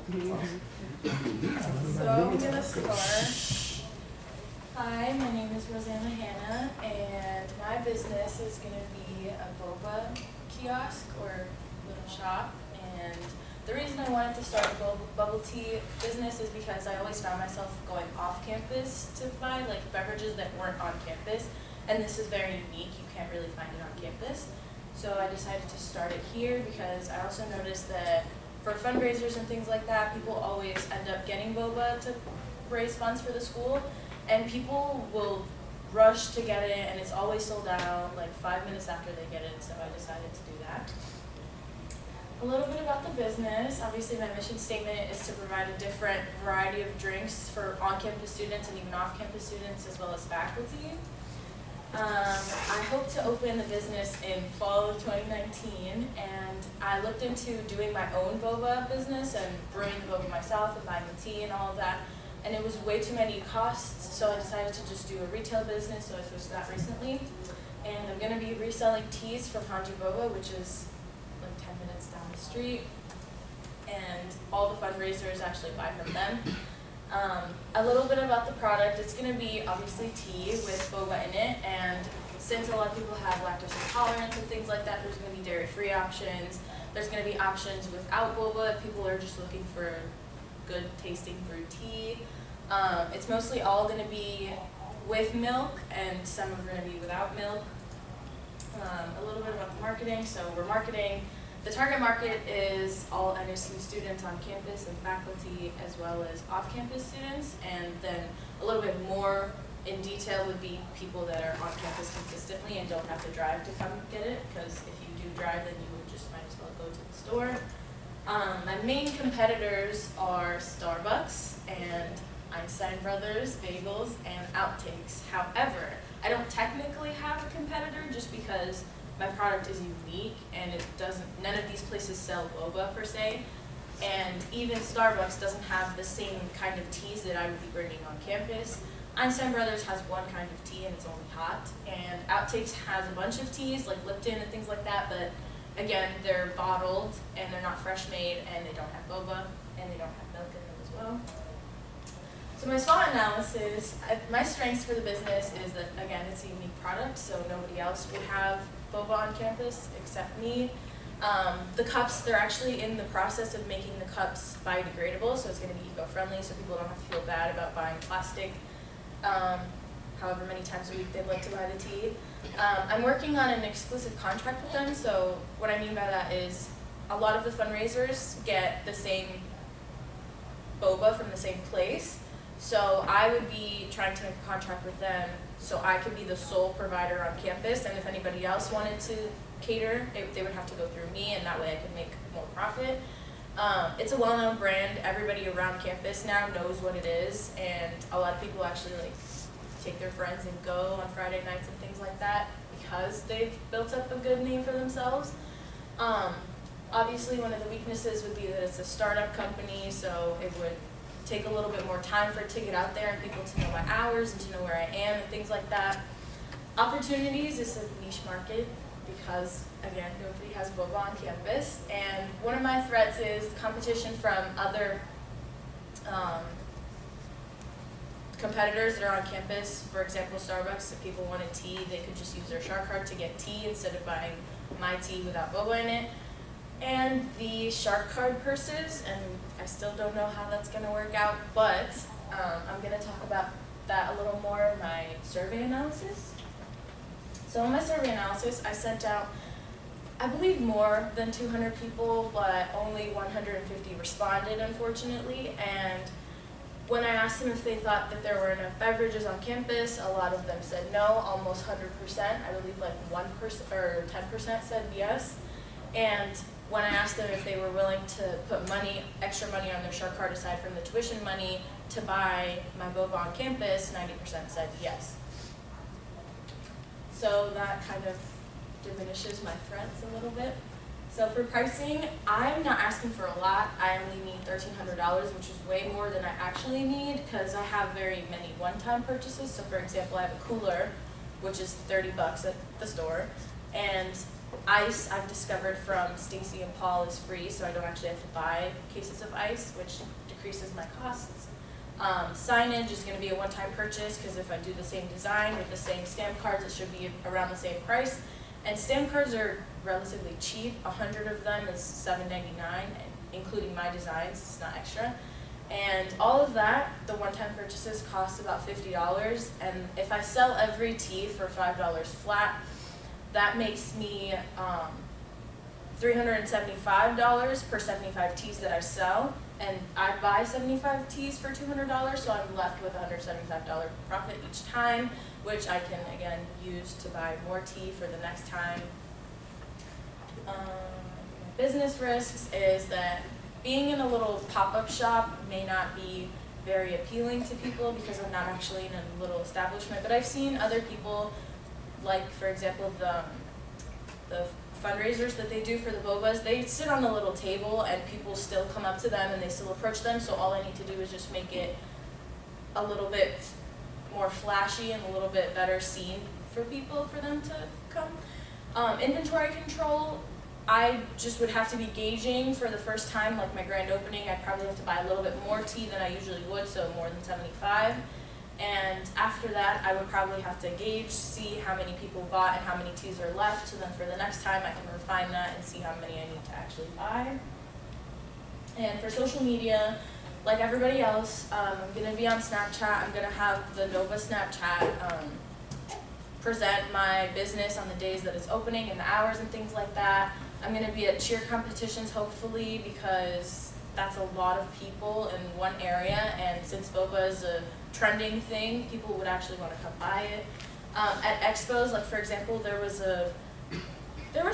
So I'm gonna start. Hi, my name is Rosanna Hanna, and my business is gonna be a boba kiosk or little shop. And the reason I wanted to start a bubble tea business is because I always found myself going off campus to buy like beverages that weren't on campus, and this is very unique. You can't really find it on campus. So I decided to start it here because I also noticed that for fundraisers and things like that, people always end up getting boba to raise funds for the school, and people will rush to get it, and it's always sold out like 5 minutes after they get it, so I decided to do that. A little bit about the business. Obviously, my mission statement is to provide a different variety of drinks for on-campus students and even off-campus students, as well as faculty. I hope to open the business in fall of 2019, and I looked into doing my own boba business and brewing the boba myself and buying the tea and all of that, and it was way too many costs, so I decided to just do a retail business, so I switched that recently. And I'm going to be reselling teas from Hanji Boba, which is like 10 minutes down the street, and all the fundraisers actually buy from them. A little bit about the product. It's going to be obviously tea with boba in it, and since a lot of people have lactose intolerance and things like that, there's going to be dairy-free options. There's going to be options without boba if people are just looking for good tasting brewed tea. It's mostly all going to be with milk, and some are going to be without milk. A little bit about the marketing. So we're marketing. The target market is all NSU students on campus and faculty, as well as off-campus students, and then a little bit more in detail would be people that are on campus consistently and don't have to drive to come get it, because if you do drive, then you would just might as well go to the store. My main competitors are Starbucks and Einstein Brothers, Bagels, and Outtakes. However, I don't technically have a competitor just because my product is unique and none of these places sell boba per se, and even Starbucks doesn't have the same kind of teas that I would be bringing on campus. Einstein Brothers has one kind of tea and it's only hot, and Outtakes has a bunch of teas like Lipton and things like that, but again, they're bottled and they're not fresh made and they don't have boba and they don't have milk in them as well. So my SWOT analysis, my strengths for the business is that, again, it's a unique product, so nobody else would have boba on campus except me. The cups, they're actually in the process of making the cups biodegradable, so it's going to be eco-friendly, so people don't have to feel bad about buying plastic however many times a week they'd like to buy the tea. I'm working on an exclusive contract with them, so what I mean by that is a lot of the fundraisers get the same boba from the same place. So I would be trying to make a contract with them so I could be the sole provider on campus, and if anybody else wanted to cater, they would have to go through me, and that way I could make more profit. It's a well-known brand. Everybody around campus now knows what it is, and a lot of people actually like take their friends and go on Friday nights and things like that because they've built up a good name for themselves. Obviously, one of the weaknesses would be that it's a startup company, so it would take a little bit more time for it to get out there and people to know my hours and to know where I am and things like that. Opportunities is a niche market because, again, nobody has boba on campus. And one of my threats is competition from other competitors that are on campus. For example, Starbucks, if people wanted tea, they could just use their Shark card to get tea instead of buying my tea without boba in it. And the Shark card purses, and I still don't know how that's going to work out, but I'm going to talk about that a little more in my survey analysis. So in my survey analysis, I sent out, I believe, more than 200 people, but only 150 responded, unfortunately. And when I asked them if they thought that there were enough beverages on campus, a lot of them said no, almost 100%. I believe like 1% or 10% said yes. And when I asked them if they were willing to put extra money on their Shark card aside from the tuition money to buy my boba on campus, 90% said yes. So that kind of diminishes my threats a little bit. So for pricing, I'm not asking for a lot. I only need $1,300, which is way more than I actually need because I have very many one-time purchases. So for example, I have a cooler, which is $30 at the store, and Ice, I've discovered from Stacy and Paul, is free, so I don't actually have to buy cases of ice, which decreases my costs. Signage is going to be a one-time purchase, because if I do the same design with the same stamp cards, it should be around the same price. And stamp cards are relatively cheap. 100 of them is $7.99, including my designs. It's not extra. And all of that, the one-time purchases, cost about $50. And if I sell every tee for $5 flat, that makes me $375 per 75 tees that I sell. And I buy 75 tees for $200, so I'm left with $175 profit each time, which I can, again, use to buy more tea for the next time. Business risks is that being in a little pop-up shop may not be very appealing to people because I'm not actually in a little establishment, but I've seen other people, like, for example, the fundraisers that they do for the bobas, they sit on a little table and people still come up to them and they still approach them, so all I need to do is just make it a little bit more flashy and a little bit better seen for people for them to come. Inventory control, I just would have to be gauging for the first time, like my grand opening. I'd probably have to buy a little bit more tea than I usually would, so more than 75. And after that, I would probably have to gauge, see how many people bought and how many teas are left, so then for the next time I can refine that and see how many I need to actually buy. And for social media, like everybody else, I'm going to be on Snapchat. I'm going to have the Nova Snapchat present my business on the days that it's opening and the hours and things like that. I'm going to be at cheer competitions, hopefully, because that's a lot of people in one area, and since boba is a trending thing, people would actually want to come buy it. At expos, like for example, there was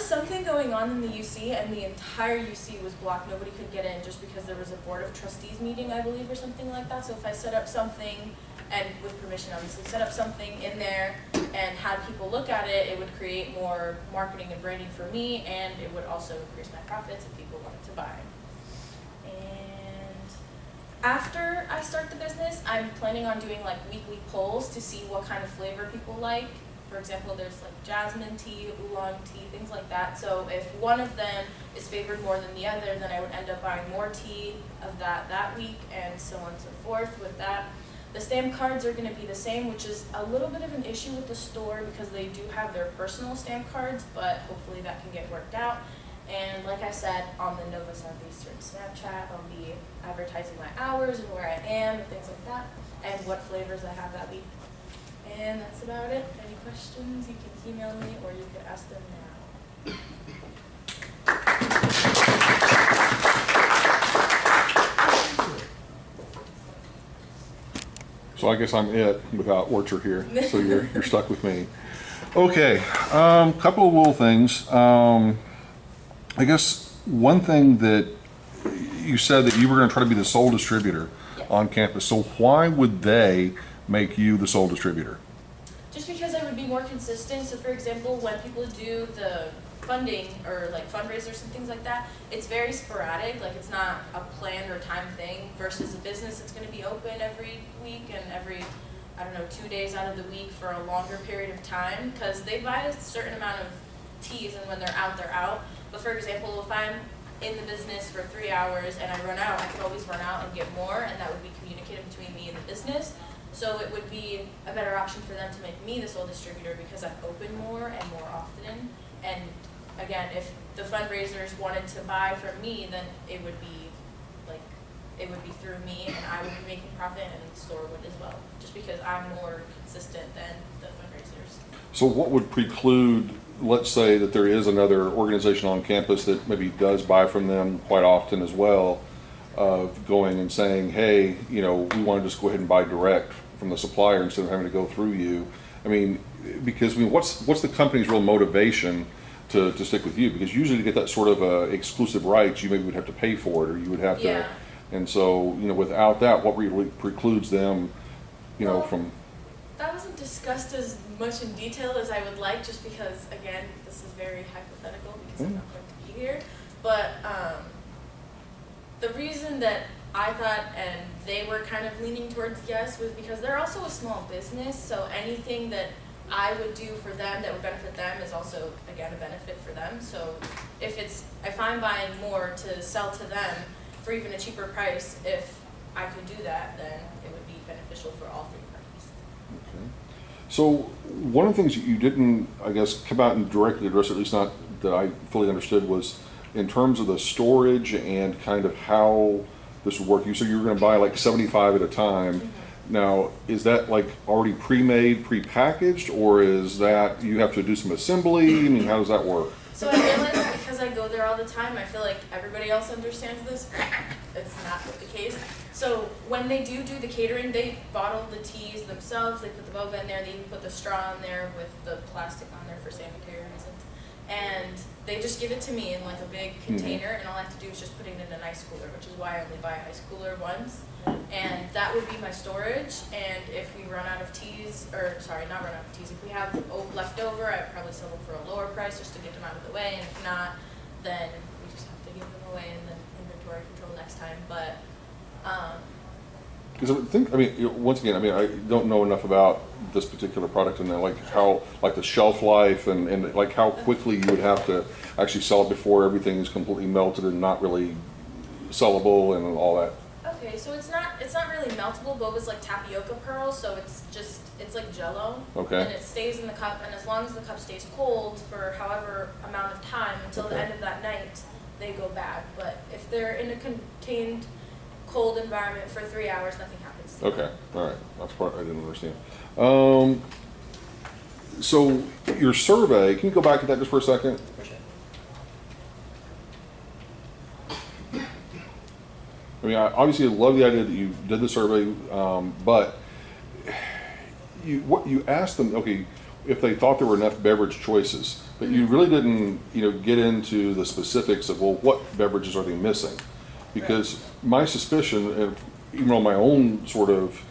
something going on in the UC, and the entire UC was blocked. Nobody could get in just because there was a board of trustees meeting, I believe, or something like that. So if I set up something, and with permission obviously, set up something in there and had people look at it, it would create more marketing and branding for me, and it would also increase my profits if people wanted to buy. And after I start the business, I'm planning on doing like weekly polls to see what kind of flavor people like. For example, there's like jasmine tea, oolong tea, things like that. So if one of them is favored more than the other, then I would end up buying more tea of that week, and so on and so forth with that. The stamp cards are going to be the same, which is a little bit of an issue with the store because they do have their personal stamp cards, but hopefully that can get worked out. And like I said, on the Nova Southeastern Snapchat, I'll be advertising my hours and where I am and things like that, and what flavors I have that week. And that's about it. Any questions, you can email me or you could ask them now. So I guess I'm it without Orchard here, so you're stuck with me. Okay, couple of little things. I guess one thing that you said that you were going to try to be the sole distributor on campus. So why would they make you the sole distributor? Just because I would be more consistent. So for example, when people do the funding or like fundraisers and things like that, it's very sporadic. Like it's not a planned or timed thing versus a business that's going to be open every week and every, I don't know, 2 days out of the week for a longer period of time, because they buy a certain amount of teas and when they're out, they're out. But for example, if I'm in the business for 3 hours and I run out, I can always run out and get more, and that would be communicated between me and the business. So it would be a better option for them to make me the sole distributor because I'm open more and more often. And again, if the fundraisers wanted to buy from me, then it would be like, it would be through me and I would be making profit and the store would as well, just because I'm more consistent than the fundraisers. So what would preclude, let's say that there is another organization on campus that maybe does buy from them quite often as well, of going and saying, hey, you know, we want to just go ahead and buy direct from the supplier instead of having to go through you. I mean, because I mean, what's the company's real motivation to stick with you? Because usually to get that sort of exclusive rights, you maybe would have to pay for it, or you would have to. And so, you know, without that, what really precludes them, you know, from? That wasn't discussed as much in detail as I would like, just because, again, this is very hypothetical because I'm not going to be here. But the reason that I thought and they were kind of leaning towards yes was because they're also a small business, so anything that I would do for them that would benefit them is also, again, a benefit for them. So if I'm buying more to sell to them for even a cheaper price, if I could do that, then it would be beneficial for all three parties. Okay. So one of the things you didn't, I guess, come out and directly address, at least not that I fully understood, was in terms of the storage and kind of how this would work. You said you were going to buy like 75 at a time. Mm-hmm. Now, is that like already pre-made, pre-packaged, or is that you have to do some assembly? I mean, how does that work? So I realize because I go there all the time, I feel like everybody else understands this. It's not the case. So when they do the catering, they bottle the teas themselves. They put the boba in there. They even put the straw in there with the plastic on there for sanitary reasons. And they just give it to me in like a big container, and all I have to do is just put it in an ice cooler, which is why I only buy ice cooler once. And that would be my storage. And if we run out of teas, or sorry, not run out of teas, if we have left over, I'd probably sell them for a lower price just to get them out of the way. And if not, then we just have to give them away in the inventory control next time. But because I mean, once again, I mean, I don't know enough about this particular product and then like how, like the shelf life and like how quickly you would have to actually sell it before everything is completely melted and not really sellable and all that. okay, so it's not really meltable. Boba's like tapioca pearls, so it's like Jello. Okay. And it stays in the cup, and as long as the cup stays cold for however amount of time until the Okay. end of that night, they go bad. But if they're in a contained cold environment for 3 hours, nothing happens to them. Okay, all right, that's part I didn't understand. So your survey, can you go back to that just for a second? For sure. I mean, I obviously love the idea that you did the survey, but what you asked them, okay, if they thought there were enough beverage choices, but you really didn't, get into the specifics of, well, what beverages are they missing? Because my suspicion, and even on my own sort of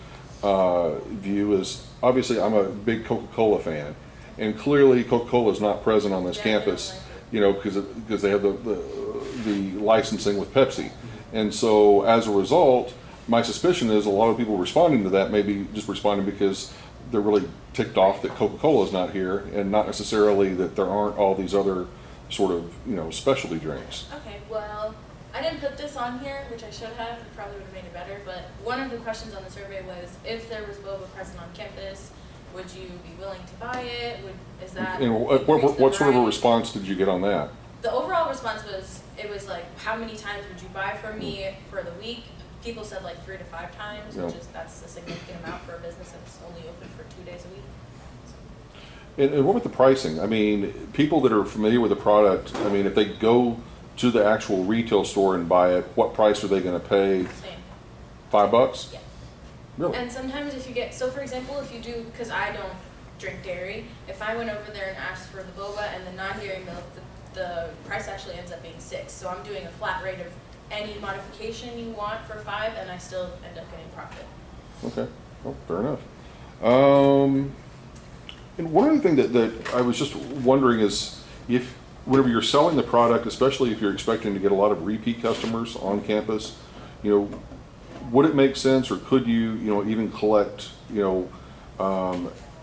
view, is obviously I'm a big Coca-Cola fan, and clearly Coca-Cola is not present on this campus, because they have the licensing with Pepsi. And so as a result, my suspicion is a lot of people responding to that maybe just responding because they're really ticked off that Coca-Cola is not here, and not necessarily that there aren't all these other sort of, specialty drinks. Okay, well, I didn't put this on here, which I should have. It probably would have made it better. But one of the questions on the survey was, if there was boba present on campus, would you be willing to buy it? Is that And what sort of a response did you get on that? The overall response was, it was like, how many times would you buy from me for the week? People said like 3 to 5 times, Yeah. that's a significant amount for a business that's only open for 2 days a week. And what about the pricing? I mean, people that are familiar with the product, I mean, if they go to the actual retail store and buy it, what price are they going to pay? Same. $5? Yeah. Really? And sometimes if you get, so for example, if you do, because I don't drink dairy, if I went over there and asked for the boba and the non-dairy milk, the price actually ends up being $6. So I'm doing a flat rate of any modification you want for $5, and I still end up getting profit. Okay, well, fair enough. And one other thing that I was just wondering is, if whenever you're selling the product, especially if you're expecting to get a lot of repeat customers on campus, would it make sense, or could you, even collect,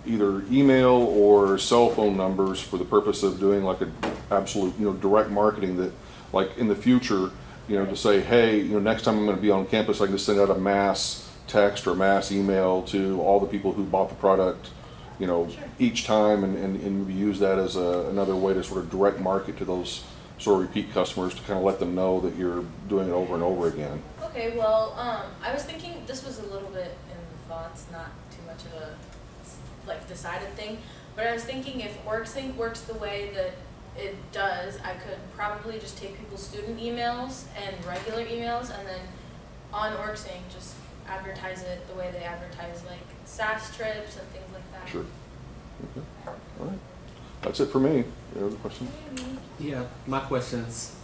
either email or cell phone numbers for the purpose of doing like a absolute, direct marketing that, like in the future, to say, hey, next time I'm going to be on campus, I can just send out a mass text or mass email to all the people who bought the product, Sure. each time, and use that as another way to sort of direct market to those sort of repeat customers, to kind of let them know that you're doing it over and over again. Okay, well, I was thinking, this was a little bit in the thoughts, not too much of a decided thing, but I was thinking if OrgSync works the way that it does, I could probably just take people's student emails and regular emails, and then on OrgSync just advertise it the way they advertise like SAS trips and things like that. Sure. Okay. All right. That's it for me. Any other questions? Yeah, my questions.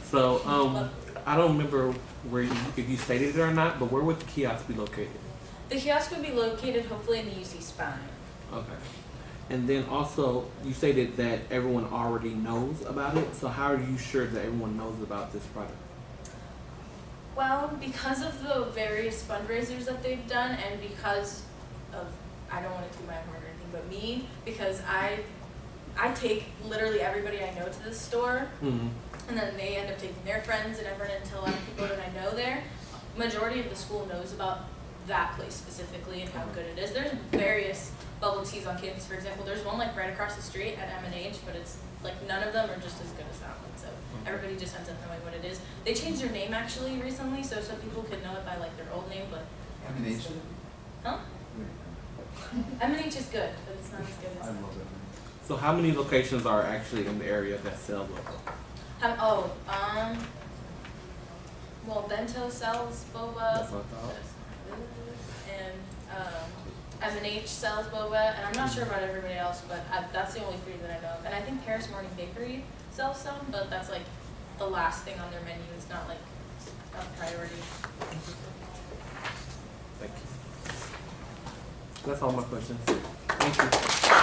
So, I don't remember if you stated it or not, but where would the kiosk be located? The kiosk would be located hopefully in the UC Spine. Okay. And then also, you stated that everyone already knows about it. So how are you sure that everyone knows about this product? Well, because of the various fundraisers that they've done, and because of, I don't want to do my horn or anything, but me, because I take literally everybody I know to this store, Mm-hmm. and then they end up taking their friends, and I've run into a lot of people that I know there. Majority of the school knows about that place specifically and how good it is. There's various bubble teas on campus. For example, there's one like right across the street at M&H, but it's like none of them are just as good as that one. So everybody just ends up knowing what it is. They changed their name actually recently, so some people could know it by like their old name, but M&H? huh? M&H is good, but it's not as good as I that. love it. So how many locations are actually in the area that sell boba? Well, Bento sells boba. That's what I thought. And M&H sells boba, and I'm not sure about everybody else, but that's the only three that I know of. And I think Paris Morning Bakery sells some, but that's like the last thing on their menu. It's not like a priority. Thank you. That's all my questions. Thank you.